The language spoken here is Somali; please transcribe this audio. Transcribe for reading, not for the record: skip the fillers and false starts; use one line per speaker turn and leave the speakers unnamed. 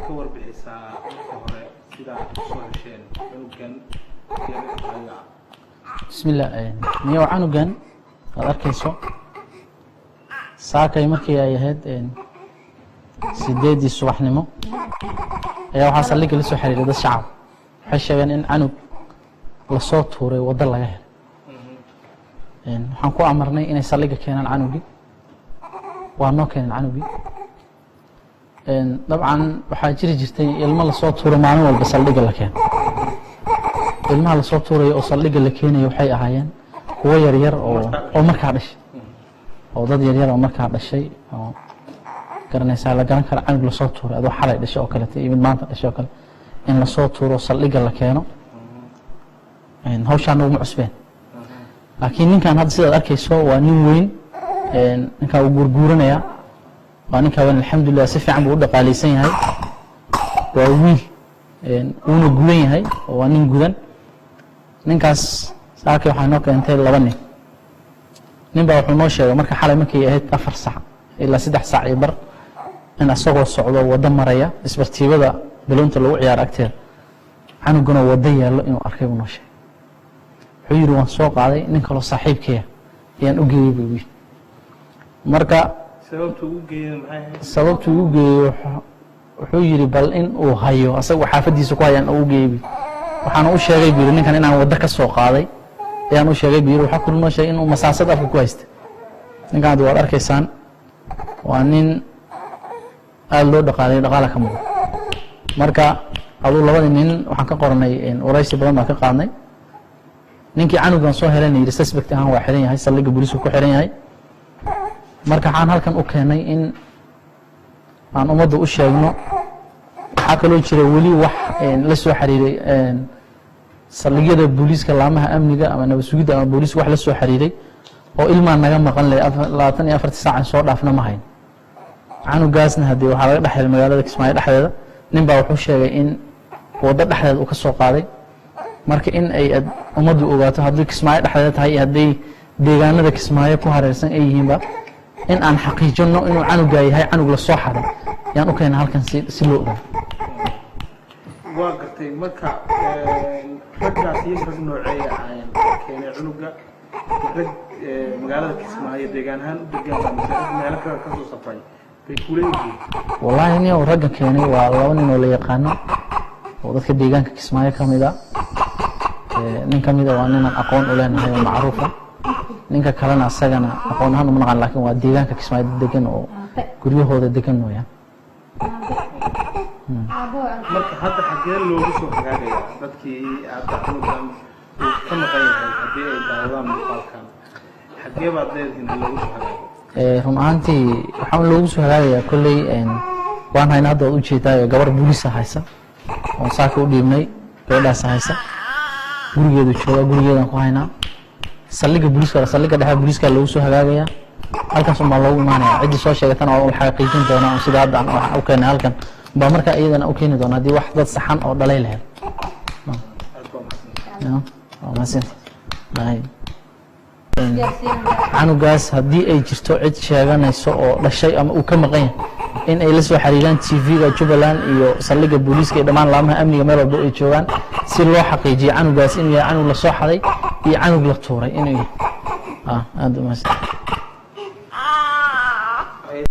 كور بحسا كهرة سيدا سوهشين عنوكان
بسم الله نيو عنوكان أركيسو ساكا يمكي أي هاد سيديدي الصبح نمو ayaa waxaa saldhigga la soo xiriiray dad shacab waxay sheegeen in canug la soo tuuray waddo laga helay waxaan ku amarnay inay saldhigga keenaan canugii waa noo keeneen canugii dabcan waxaa jiri jirtay ilmo la soo tuuray maalin walba saldhigga la keeno ilmaha la soo tuurayo oo saldhigga la keenayo waxay ahaayeen kuwo yaryar oo markaa dhashay oo dad yaryar oo markaa dhashay oo garanaysaa la garan kara canug la soo tuuray adoo xalay dhashay oo kale iyo mid maanta dhashay oo kale in la soo tuuro saldhigga la keeno hawshaan ugu cusbeen laakiin ninkan hadda sidaad arkayso waa nin weyn ninkaa uu guurguuranaya waa ninkaa weyn alxamdulilah si fiican buu u dhaqaalaysan yahay waa wiil uuna gudan yahay oo waa nin gudan ninkaas saakii waxaa noo keentay laba nin baa wuxuu noo sheegay marka xalay markay ahayd 4 sac ilaa 3 sac iyo bar in asagoo socdo waddo maraya isbartiibada biloonta lagu ciyaar agteeda canuguna waddo yaallo inuu arkay uu noo sheegay wuxuu yidhi waan soo qaaday nin kaloo saaxiibkaya ayaan u geeyey buu yidhi marka sababtu ugu geeyey wuxuu yidhi bal in uu hayo asagu xaafadiisa ku hayaan ugu geeyey waxaana u sheegay buu yidhi ninkan inaan waddo ka soo qaaday ayaan u sheegay buu yidhi waxaa kulli noo sheegay inuu masaasad afka ku haysta ninkan hadda waad arkaysaan waa nin aad loo dhaqaalay dhaqaala ka muuqda marka aduu labadii nin waxaan ka qornay waraysi badan baan ka qaadnay ninkii canugan soo helayna yidhi suspect ahaan waa xiran yahay saldhigga booliisku ku xiran yahay marka waxaan halkan u keenay in aan ummadda u sheegno waxaa kaloo jira weli wax la soo xiriiray saldhigyada booliiska laamaha amniga ama nabad sugidda ama booliiska wax la soo xiriiray oo ilmaa naga maqan leh 24 saac soo dhaafna ma hayn canugaasna hadii waxa laga dhaxay magaalada Kismaayo dhexdeeda nin baa wuxuu sheegay in waddo dhexdeeda uu ka soo qaaday marka in ay umadu ogaato hadii Kismaayo dhexdeeda tahay hadii deegaanada Kismaayo ku hareersan ay yihiinba in aan xaqiijino inuu canuga yahay canug la soo xaday yaan u keenay halkan si loo ogaado
waa gartay marka raggaas iyo rag noocay ahaayeen keenay canuga rag magaalada Kismaayo deegaan ahaan u degan meel ka soo safray
والله إني ورجع كيني والله إنه اللي يقانو وضد كديجان كسماية كميدا نين كميدا وأننا أقون أولين هاي معروفة نين كلنا السجنا أقون هانو من غير لكن وديجان كسماية ديجان وكريه هو ديجان ويا
مرك حتى حكينا لو بس وحكاية بدكي أتكلم كم قيمة حكاية دعوة من الفالكان حكاية بعد ذلك إن لو بس وحكاية
run ahaantii waxaan loogu soo hagaagayaa kolley waan haynaa hadda u jeedaa gabar booliisa haysa oo saaka u dhiibnay gabadhaas haysa gurigeedu jooga gurigeedan ku haynaa saldhigga dhexe booliiska loogu soo hagaagayaa halkaas baa loogu imaanayaa ciddii soo sheegatana waa waxa qiijin doonaa oo sida hadda aan wax u keenay halkan baa marka iyadana u keeni doonaa haddii wax dad saxan oo dhalay lahayd canugaas haddii ay jirto cid sheeganayso oo dhashay ama uu ka maqan yahay in ay la soo xiriiraan TV-ga Jubbaland iyo saldhigga booliiska iyo dhammaan laamaha amniga meel walba ay joogaan si loo xaqiijiyo canugaas inuu yahay canug la soo xaday iyo canug la tuuray inuu yahay aad u mahadsan